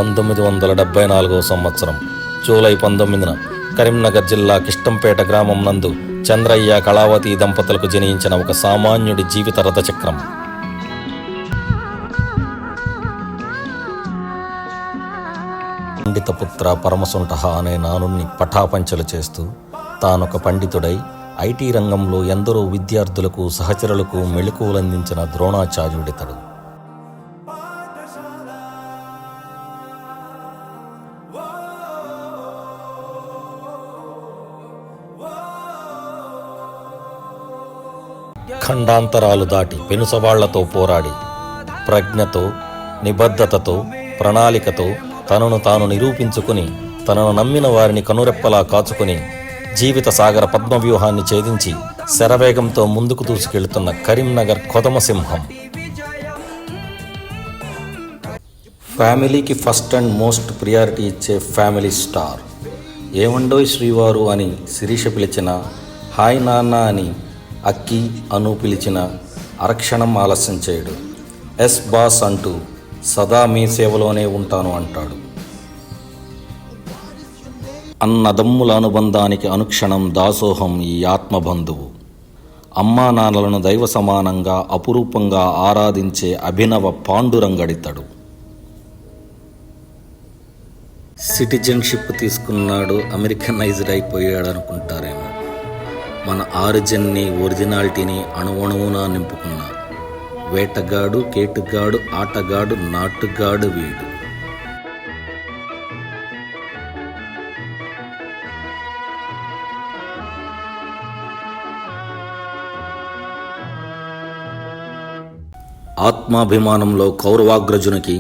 1974 సంవత్సరం జూలై 19న కరీంనగర్ జిల్లా కిష్టంపేట గ్రామం నందు చంద్రయ్య కళావతి దంపతులకు జనించిన ఒక సామాన్యుడి జీవిత రథచక్రం. పండితపుత్ర పరమసుంఠ అనే నానుణ్ణి పటాపంచలు చేస్తూ తానొక పండితుడై ఐటీ రంగంలో ఎందరో విద్యార్థులకు సహచరులకు మెళకువలందించిన ద్రోణాచార్యుడితడు. ఖండాంతరాలు దాటి పెనుసవాళ్లతో పోరాడి ప్రజ్ఞతో, నిబద్ధతతో, ప్రణాళికతో తనను తాను నిరూపించుకుని తనను నమ్మిన వారిని కనురెప్పలా కాచుకుని జీవిత సాగర పద్మవ్యూహాన్ని ఛేదించి శరవేగంతో ముందుకు దూసుకెళ్తున్న కరీంనగర్ కొదమసింహం. ఫ్యామిలీకి ఫస్ట్ అండ్ మోస్ట్ ప్రియారిటీ ఇచ్చే ఫ్యామిలీ స్టార్. ఏమండోయ్ శ్రీవారు అని శిరీష పిలిచిన, హాయ్ నాన్న అని అక్కి అను పిలిచిన అరక్షణం ఆలస్యం చేయడు. ఎస్ బాస్ అంటూ సదా మీ సేవలోనే ఉంటాను అంటాడు. అన్నదమ్ముల అనుబంధానికి అనుక్షణం దాసోహం ఈ ఆత్మబంధువు. అమ్మా నాన్నలను దైవ సమానంగా అపురూపంగా ఆరాధించే అభినవ పాండురంగడితడు. సిటిజన్షిప్ తీసుకున్నాడు, అమెరికనైజ్డ్ అయిపోయాడు అనుకుంటారేమో. మన ఆరిజిన్ని, ఒరిజినాలిటీని అణువణువునా నింపుకున్న వేటగాడు, కేటుగాడు, ఆటగాడు, నాటుగాడు వీడు. ఆత్మాభిమానంలో కౌరవాగ్రజునికి,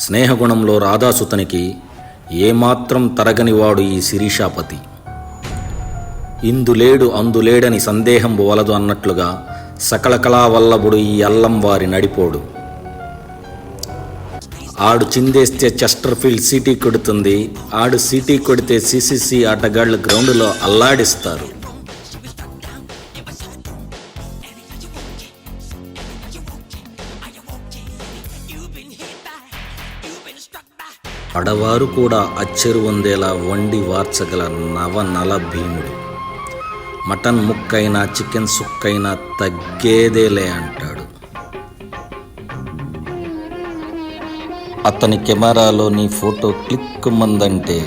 స్నేహగుణంలో రాధాసుతనికి ఏమాత్రం తరగనివాడు ఈ శిరీషాపతి. ఇందులేడు అందులేడని సందేహం వలదు అన్నట్లుగా సకల కళావల్లభుడు ఈ అల్లం వారి నడిపోడు. ఆడు చిందేస్తే చెస్టర్ఫీల్డ్ సిటీ కొడుతుంది, ఆడు సిటీ కొడితే సిసిసి ఆటగాళ్లు గ్రౌండ్లో అల్లాడిస్తారు. ఆడవారు కూడా అచ్చెరు వందేలా వండి వార్చగల నవనల భీముడు. మటన్ ముక్కైనా చికెన్ సుక్కైనా తగ్గేదేలే అంటాడు. అతని కెమెరాలో నీ ఫోటో క్లిక్ మందంటే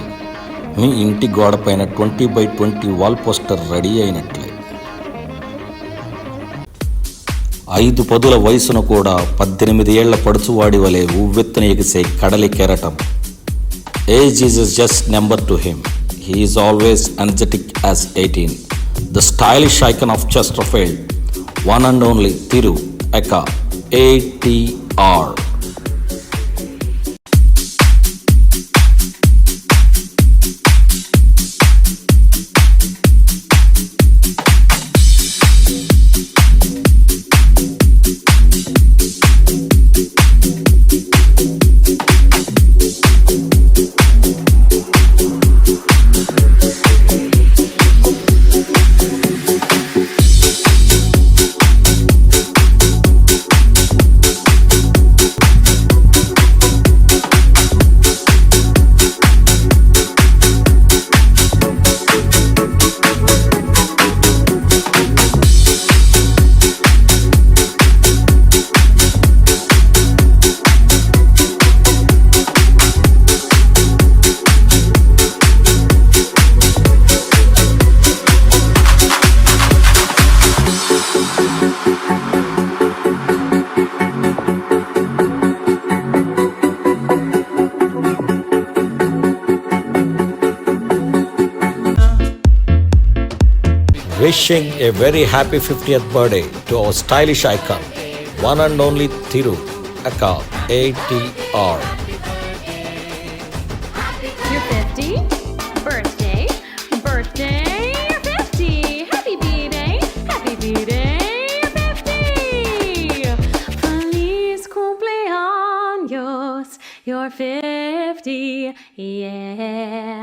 మీ ఇంటి గోడపైన 20x20 వాల్ పోస్టర్ రెడీ అయినట్లే. 5 పదుల వయసును కూడా 18 ఏళ్ల పడుచువాడి వలె ఉవ్వెత్తున ఎగిసే కడలి కెరటం. Age is just number to him. He is always energetic as 18. The stylish icon of Chesterfield, one and only Thiru Eka ATR. Wishing a very happy 50th birthday to our stylish icon, one and only Thiru Eka ATR. Your 50 birthday, birthday, 50. Happy B-Day, happy B-Day, 50. Feliz cumpleaños, you're 50, yeah.